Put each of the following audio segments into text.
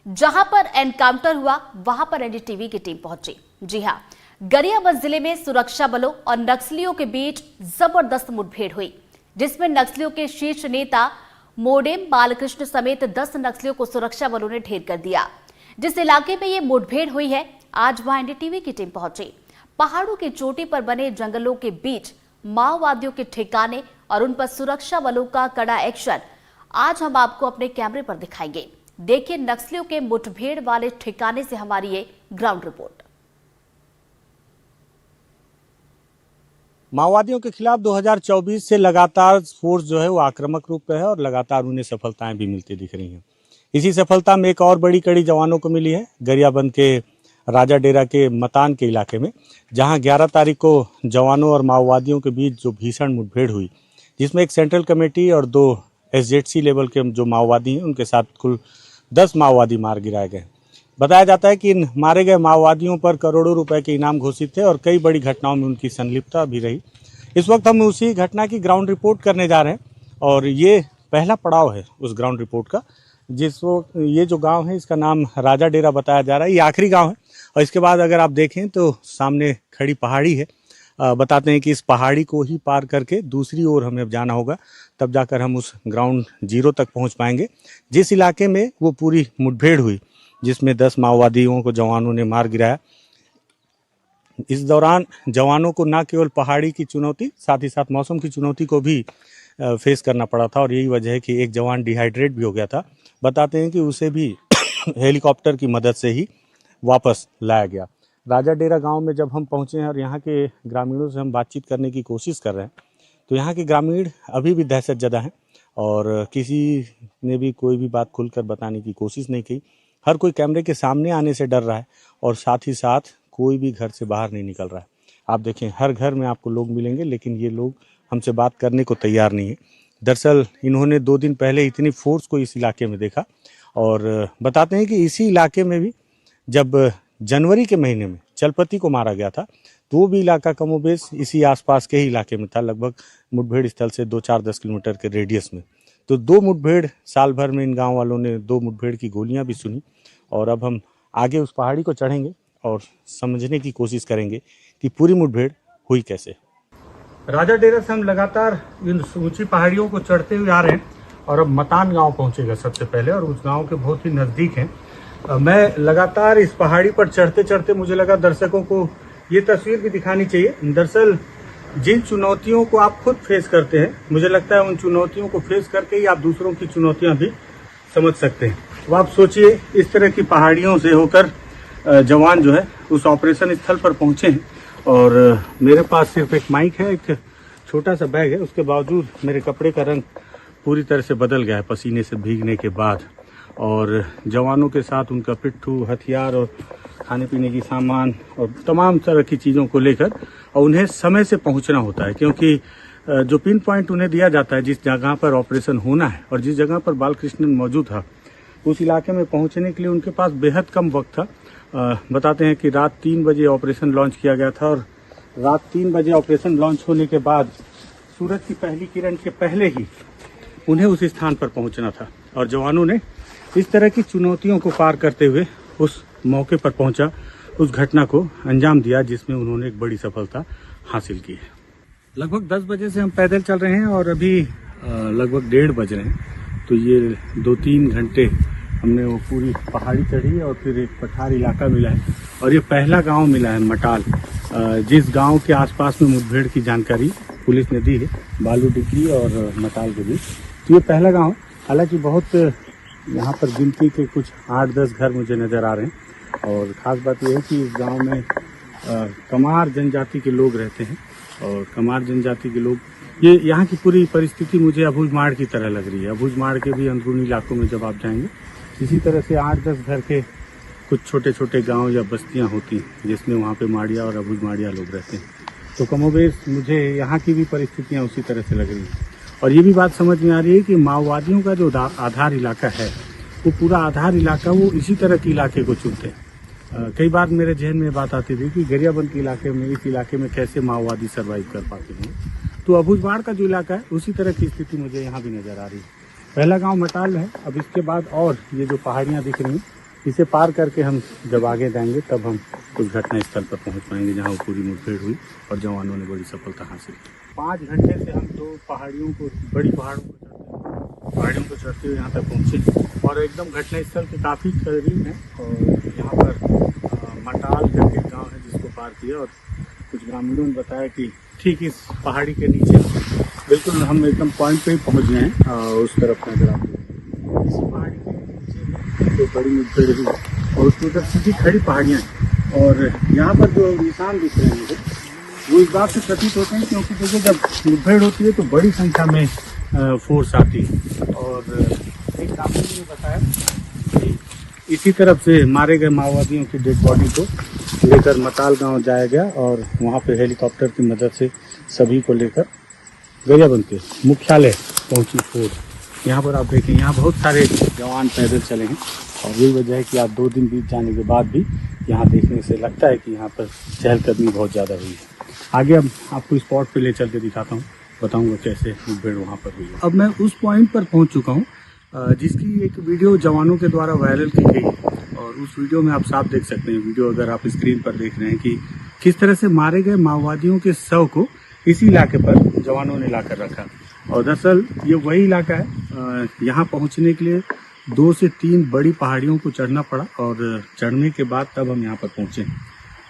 जहां पर एनकाउंटर हुआ वहां पर एनडीटीवी की टीम पहुंची। जी हां, गरियाबंद जिले में सुरक्षा बलों और नक्सलियों के बीच जबरदस्त मुठभेड़ हुई, जिसमें नक्सलियों के शीर्ष नेता मोडेम बालकृष्ण समेत 10 नक्सलियों को सुरक्षा बलों ने ढेर कर दिया। जिस इलाके में ये मुठभेड़ हुई है, आज वहां एनडीटीवी की टीम पहुंची। पहाड़ों की चोटी पर बने जंगलों के बीच माओवादियों के ठिकाने और उन पर सुरक्षा बलों का कड़ा एक्शन आज हम आपको अपने कैमरे पर दिखाएंगे। देखिए नक्सलियों के मुठभेड़ वाले ठिकाने से हमारी ये ग्राउंड रिपोर्ट। माओवादियों के खिलाफ 2024 से लगातार फोर्स जो है वो आक्रामक रूप पे है और लगातार उन्हें सफलताएं भी मिलती दिख रही हैं। इसी सफलता में एक और बड़ी कड़ी जवानों को मिली है गरियाबंद के राजा डेरा के मतान के इलाके में, जहां 11 तारीख को जवानों और माओवादियों के बीच जो भीषण मुठभेड़ हुई, जिसमें एक सेंट्रल कमेटी और 2 एसजेडसी लेवल के जो माओवादी हैं उनके साथ कुल 10 माओवादी मार गिराए गए। बताया जाता है कि इन मारे गए माओवादियों पर करोड़ों रुपए के इनाम घोषित थे और कई बड़ी घटनाओं में उनकी संलिप्तता भी रही। इस वक्त हम उसी घटना की ग्राउंड रिपोर्ट करने जा रहे हैं और ये पहला पड़ाव है उस ग्राउंड रिपोर्ट का। ये जो गांव है इसका नाम राजा डेरा बताया जा रहा है। ये आखिरी गांव है और इसके बाद अगर आप देखें तो सामने खड़ी पहाड़ी है। बताते हैं कि इस पहाड़ी को ही पार करके दूसरी ओर हमें अब जाना होगा, तब जाकर हम उस ग्राउंड जीरो तक पहुंच पाएंगे जिस इलाके में वो पूरी मुठभेड़ हुई, जिसमें 10 माओवादियों को जवानों ने मार गिराया। इस दौरान जवानों को न केवल पहाड़ी की चुनौती, साथ ही साथ मौसम की चुनौती को भी फेस करना पड़ा था और यही वजह है कि एक जवान डिहाइड्रेट भी हो गया था। बताते हैं कि उसे भी हेलीकॉप्टर की मदद से ही वापस लाया गया। राजा डेरा गांव में जब हम पहुंचे हैं और यहाँ के ग्रामीणों से हम बातचीत करने की कोशिश कर रहे हैं, तो यहाँ के ग्रामीण अभी भी दहशतजदा हैं और किसी ने भी कोई भी बात खुलकर बताने की कोशिश नहीं की। हर कोई कैमरे के सामने आने से डर रहा है और साथ ही साथ कोई भी घर से बाहर नहीं निकल रहा है। आप देखें, हर घर में आपको लोग मिलेंगे, लेकिन ये लोग हमसे बात करने को तैयार नहीं है। दरअसल इन्होंने 2 दिन पहले इतनी फोर्स को इस इलाके में देखा और बताते हैं कि इसी इलाके में भी जब जनवरी के महीने में चलपति को मारा गया था, तो वो भी इलाका कमोबेश इसी आसपास के ही इलाके में था, लगभग मुठभेड़ स्थल से 2-4-10 किलोमीटर के रेडियस में। तो 2 मुठभेड़ साल भर में इन गांव वालों ने 2 मुठभेड़ की गोलियां भी सुनी और अब हम आगे उस पहाड़ी को चढ़ेंगे और समझने की कोशिश करेंगे कि पूरी मुठभेड़ हुई कैसे। राजा डेरा से हम लगातार इन ऊंची पहाड़ियों को चढ़ते हुए आ रहे हैं और अब मतान गांव पहुंचेगा सबसे पहले और उस गांव के बहुत ही नजदीक हैं। मैं लगातार इस पहाड़ी पर चढ़ते चढ़ते मुझे लगा दर्शकों को ये तस्वीर भी दिखानी चाहिए। दरअसल जिन चुनौतियों को आप खुद फेस करते हैं, मुझे लगता है उन चुनौतियों को फेस करके ही आप दूसरों की चुनौतियां भी समझ सकते हैं। तो आप सोचिए, इस तरह की पहाड़ियों से होकर जवान जो है उस ऑपरेशन स्थल पर पहुंचे हैं और मेरे पास सिर्फ एक माइक है, एक छोटा सा बैग है। उसके बावजूद मेरे कपड़े का रंग पूरी तरह से बदल गया है पसीने से भीगने के बाद। और जवानों के साथ उनका पिट्ठू, हथियार और खाने पीने की सामान और तमाम तरह की चीज़ों को लेकर और उन्हें समय से पहुंचना होता है, क्योंकि जो पिन पॉइंट उन्हें दिया जाता है जिस जगह पर ऑपरेशन होना है और जिस जगह पर बालकृष्णन मौजूद था, उस इलाके में पहुंचने के लिए उनके पास बेहद कम वक्त था। बताते हैं कि रात 3 बजे ऑपरेशन लॉन्च किया गया था और रात 3 बजे ऑपरेशन लॉन्च होने के बाद सूरज की पहली किरण के पहले ही उन्हें उस स्थान पर पहुंचना था और जवानों ने इस तरह की चुनौतियों को पार करते हुए उस मौके पर पहुंचा, उस घटना को अंजाम दिया जिसमें उन्होंने एक बड़ी सफलता हासिल की है। लगभग 10 बजे से हम पैदल चल रहे हैं और अभी लगभग 1:30 बज रहे हैं। तो ये 2-3 घंटे हमने वो पूरी पहाड़ी चढ़ी और फिर एक पठार इलाका मिला है और ये पहला गांव मिला है मटाल, जिस गांव के आसपास में मुठभेड़ की जानकारी पुलिस ने दी है, बालू डिग्री और मटाल के बीच। तो ये पहला गांव, हालांकि बहुत यहाँ पर गिनती के कुछ 8-10 घर मुझे नज़र आ रहे हैं और ख़ास बात यह है कि इस गांव में कमार जनजाति के लोग रहते हैं और कमार जनजाति के लोग, ये यहाँ की पूरी परिस्थिति मुझे अबूझमाड़ की तरह लग रही है। अबूझमाड़ के भी अंदरूनी इलाकों में जब आप जाएंगे, इसी तरह से 8-10 घर के कुछ छोटे छोटे गांव या बस्तियां होती हैं जिसमें वहाँ पे माड़िया और अबूझमाड़िया लोग रहते हैं। तो कमोबेश मुझे यहाँ की भी परिस्थितियाँ उसी तरह से लग रही हैं और ये भी बात समझ में आ रही है कि माओवादियों का जो आधार इलाका है, वो पूरा आधार इलाका वो इसी तरह के इलाके को चुनते हैं। कई बार मेरे जहन में बात आती थी कि गरियाबंद के इलाके में, इस इलाके में कैसे माओवादी सर्वाइव कर पाते हैं। तो अबूझमाड़ का जो इलाका है उसी तरह की स्थिति मुझे यहाँ भी नजर आ रही है। पहला गांव मटाल है। अब इसके बाद और ये जो पहाड़ियाँ दिख रही हैं, इसे पार करके हम जब आगे जाएंगे तब हम उस घटना स्थल पर पहुंच पाएंगे जहां वो पूरी मुठभेड़ हुई और जवानों ने बड़ी सफलता हासिल की। 5 घंटे से हम दो बड़ी पहाड़ियों को चढ़ते हुए यहाँ तक पहुँचे और एकदम घटना स्थल के काफ़ी करीब है। और यहाँ पर मटाल करके गाँव है जिसको पार किया और कुछ ग्रामीणों ने बताया कि ठीक इस पहाड़ी के नीचे बिल्कुल हम एकदम पॉइंट पे ही पहुँच गए हैं। उस तरफ नजर आप इसी पहाड़ी के नीचे जो बड़ी मुठभेड़ हुई और उसके उधर सीधी खड़ी पहाड़ियाँ हैं और यहाँ पर जो निशान दिख रहे हैं वो इस बात से प्रतीत होते हैं क्योंकि देखिए जब मुठभेड़ होती है तो बड़ी संख्या में फोर्स आती है। और एक ग्रामीण ने बताया कि इसी तरफ से मारे गए माओवादियों की डेड बॉडी को लेकर मताल गांव जाया गया और वहां पे हेलीकॉप्टर की मदद से सभी को लेकर गरियाबंद के मुख्यालय पहुंची फोर्स। यहाँ पर आप देखें यहाँ बहुत सारे जवान पैदल चले हैं और यही वजह है कि आप 2 दिन बीत जाने के बाद भी यहाँ देखने से लगता है कि यहाँ पर चहलकदमी बहुत ज़्यादा हुई है। आगे अब आपको स्पॉट पे ले चल के दिखाता हूँ, बताऊँगा कैसे मुठभेड़ वहाँ पर हुई है। अब मैं उस पॉइंट पर पहुँच चुका हूँ जिसकी एक वीडियो जवानों के द्वारा वायरल की गई और उस वीडियो में आप साफ देख सकते हैं, वीडियो अगर आप स्क्रीन पर देख रहे हैं कि किस तरह से मारे गए माओवादियों के शव को इसी इलाके पर जवानों ने लाकर रखा। और दरअसल ये वही इलाका है, यहाँ पहुँचने के लिए 2 से 3 बड़ी पहाड़ियों को चढ़ना पड़ा और चढ़ने के बाद तब हम यहाँ पर पहुँचे।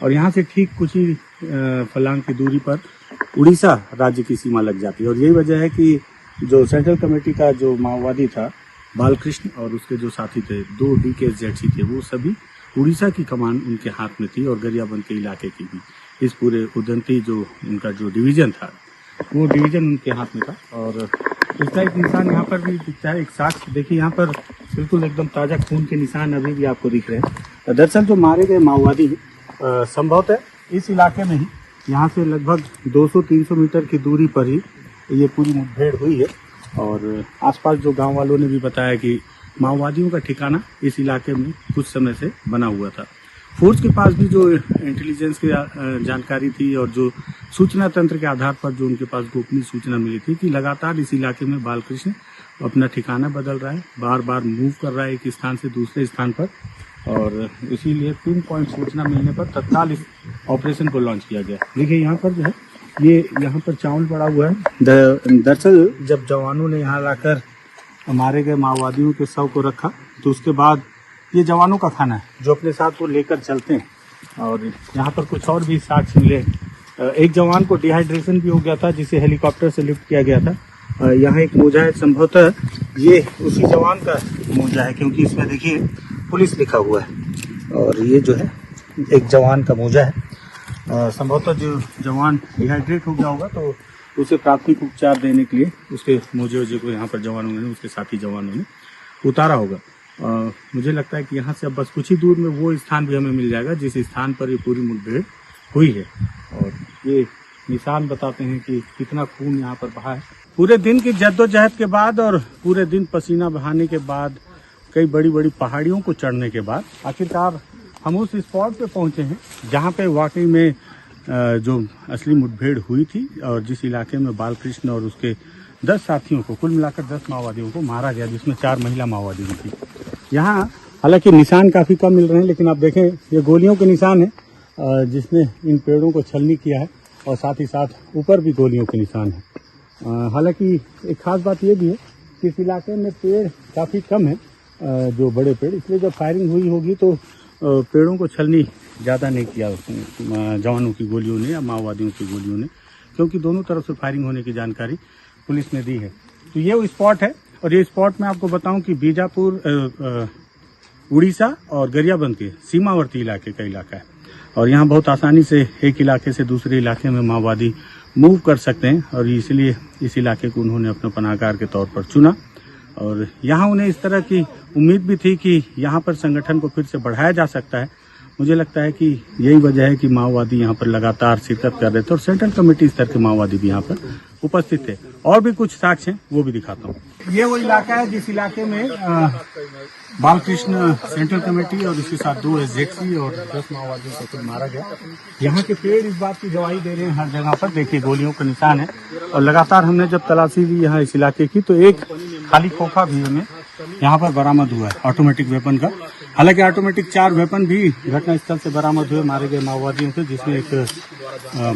और यहाँ से ठीक कुछ ही फलांग की दूरी पर उड़ीसा राज्य की सीमा लग जाती है। और यही वजह है कि जो सेंट्रल कमेटी का जो माओवादी था बालकृष्ण और उसके जो साथी थे 2 DKZC थे, वो सभी उड़ीसा की कमान उनके हाथ में थी और गरियाबंद के इलाके की भी इस पूरे उदंती जो उनका जो डिवीजन था वो डिवीजन उनके हाथ में था। और इसका एक निशान यहाँ पर भी दिखता है, एक साक्ष्य देखिए यहाँ पर बिल्कुल एकदम ताज़ा खून के निशान अभी भी आपको दिख रहे हैं। दरअसल जो मारे गए माओवादी संभवतः इस इलाके में ही यहाँ से लगभग 200-300 मीटर की दूरी पर ही ये पूरी मुठभेड़ हुई है। और आसपास जो गांव वालों ने भी बताया कि माओवादियों का ठिकाना इस इलाके में कुछ समय से बना हुआ था। फोर्स के पास भी जो इंटेलिजेंस की जानकारी थी और जो सूचना तंत्र के आधार पर जो उनके पास गोपनीय सूचना मिली थी कि लगातार इस इलाके में बालकृष्ण अपना ठिकाना बदल रहा है, बार बार मूव कर रहा है एक स्थान से दूसरे स्थान पर। और इसीलिए 3 पॉइंट सूचना मिलने पर तत्काल इस ऑपरेशन को लॉन्च किया गया। देखिए यहाँ पर जो है ये यहाँ पर चावल पड़ा हुआ है। दरअसल जब जवानों ने यहाँ लाकर मारे गए माओवादियों के शव को रखा तो उसके बाद ये जवानों का खाना है जो अपने साथ वो लेकर चलते हैं। और यहाँ पर कुछ और भी साक्ष्य मिले। एक जवान को डिहाइड्रेशन भी हो गया था जिसे हेलीकॉप्टर से लिफ्ट किया गया था। यहाँ एक मोजा है, संभवतः ये उसी जवान का मोजा है क्योंकि इसमें देखिए पुलिस लिखा हुआ है और ये जो है एक जवान का मोजा है। संभवतः जो जवान डिहाइड्रेट हो गया होगा तो उसे प्राथमिक उपचार देने के लिए उसके मोजे को यहाँ पर जवानों ने, उसके साथी जवानों ने उतारा होगा। मुझे लगता है कि यहाँ से अब बस कुछ ही दूर में वो स्थान भी हमें मिल जाएगा जिस स्थान पर ये पूरी मुठभेड़ हुई है। और ये निशान बताते हैं कि कितना खून यहाँ पर बहा है। पूरे दिन की जद्दोजहद के बाद और पूरे दिन पसीना बहाने के बाद, कई बड़ी बड़ी पहाड़ियों को चढ़ने के बाद आखिरकार हम उस स्पॉट पे पहुंचे हैं जहाँ पे वाकई में जो असली मुठभेड़ हुई थी और जिस इलाके में बालकृष्ण और उसके 10 साथियों को, कुल मिलाकर 10 माओवादियों को मारा गया, जिसमें 4 महिला माओवादी थी। यहाँ हालांकि निशान काफ़ी कम मिल रहे हैं लेकिन आप देखें ये गोलियों के निशान है जिसने इन पेड़ों को छलनी किया है और साथ ही साथ ऊपर भी गोलियों के निशान है। हालांकि एक खास बात ये भी है कि इस इलाके में पेड़ काफ़ी कम है, जो बड़े पेड़, इसलिए जब फायरिंग हुई होगी तो पेड़ों को छलनी ज़्यादा नहीं किया जवानों की गोलियों ने या माओवादियों की गोलियों ने, क्योंकि दोनों तरफ से फायरिंग होने की जानकारी पुलिस ने दी है। तो ये वो स्पॉट है और ये स्पॉट मैं आपको बताऊं कि बीजापुर, उड़ीसा और गरियाबंद के सीमावर्ती इलाके का इलाका है और यहाँ बहुत आसानी से एक इलाके से दूसरे इलाके में माओवादी मूव कर सकते हैं और इसलिए इस इलाके को उन्होंने अपना पनाहगार के तौर पर चुना। और यहाँ उन्हें इस तरह की उम्मीद भी थी कि यहाँ पर संगठन को फिर से बढ़ाया जा सकता है। मुझे लगता है कि यही वजह है कि माओवादी यहाँ पर लगातार शिरकत कर रहे थे और सेंट्रल कमेटी स्तर के माओवादी भी यहाँ पर उपस्थित थे। और भी कुछ साक्ष्य हैं वो भी दिखाता हूँ। ये वो इलाका है जिस इलाके में बालकृष्ण, सेंट्रल कमेटी और इसके साथ 2 SZC और 10 माओवादियों को फिर मारा गया। यहाँ के पेड़ इस बात की गवाही दे रहे हैं हर जगह पर, देखिए गोलियों का निशान है। और लगातार हमने जब तलाशी ली यहाँ इस इलाके की तो एक खाली खोखा भी हमें यहाँ पर बरामद हुआ है ऑटोमेटिक वेपन का। हालांकि ऑटोमेटिक 4 वेपन भी घटनास्थल से बरामद हुए मारे गए माओवादियों के, जिसमें एक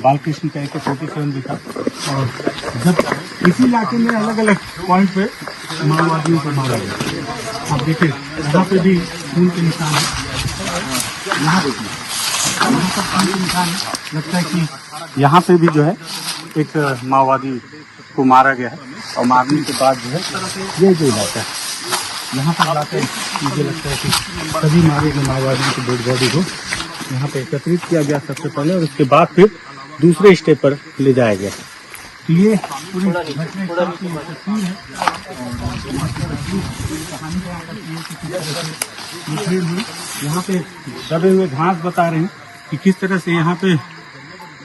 बालकृष्ण का AK-47 भी था। और जब इसी इलाके में अलग अलग पॉइंट पे माओवादियों को मारा गया। आप देखिए यहाँ पे भी खून के निशान है, यहाँ देखिए यहाँ पर खून के निशान है। लगता है कि यहाँ पे भी जो है एक माओवादी को मारा गया है और मारने के बाद जो है ये जो इलाका है यहाँ पर लाकर मुझे लगता है कि सभी मारे गए माओवादियों की डेड बॉडी को यहाँ पे एकत्रित किया गया सबसे पहले, और उसके बाद फिर दूसरे स्टेप पर ले जाया गया। तो ये पूरी घटना की तस्वीर है और यहाँ पे दबे हुए घास बता रहे हैं कि किस तरह से यहाँ पे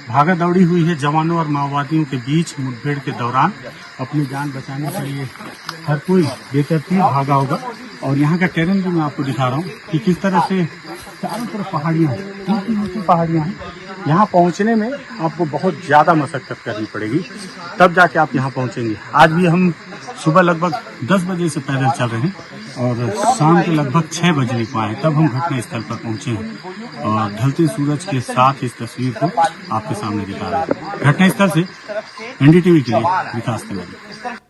भागा दौड़ी हुई है जवानों और माओवादियों के बीच। मुठभेड़ के दौरान अपनी जान बचाने के लिए हर कोई बेतरतीब भागा होगा। और यहाँ का टेरेन भी मैं आपको दिखा रहा हूँ कि किस तरह से चारों तरफ पहाड़ियाँ हैं, ऊंची पहाड़ियाँ हैं। यहाँ पहुँचने में आपको बहुत ज़्यादा मशक्कत करनी पड़ेगी, तब जाके आप यहाँ पहुँचेंगे। आज भी हम सुबह लगभग 10 बजे से पैदल चल रहे हैं और शाम के लगभग 6 बजने को आए, तब हम घटनास्थल पर पहुँचे हैं और ढलते सूरज के साथ इस तस्वीर को आपके सामने दिखा रहे हैं। घटनास्थल से NDTV के लिए विकास तिवारी।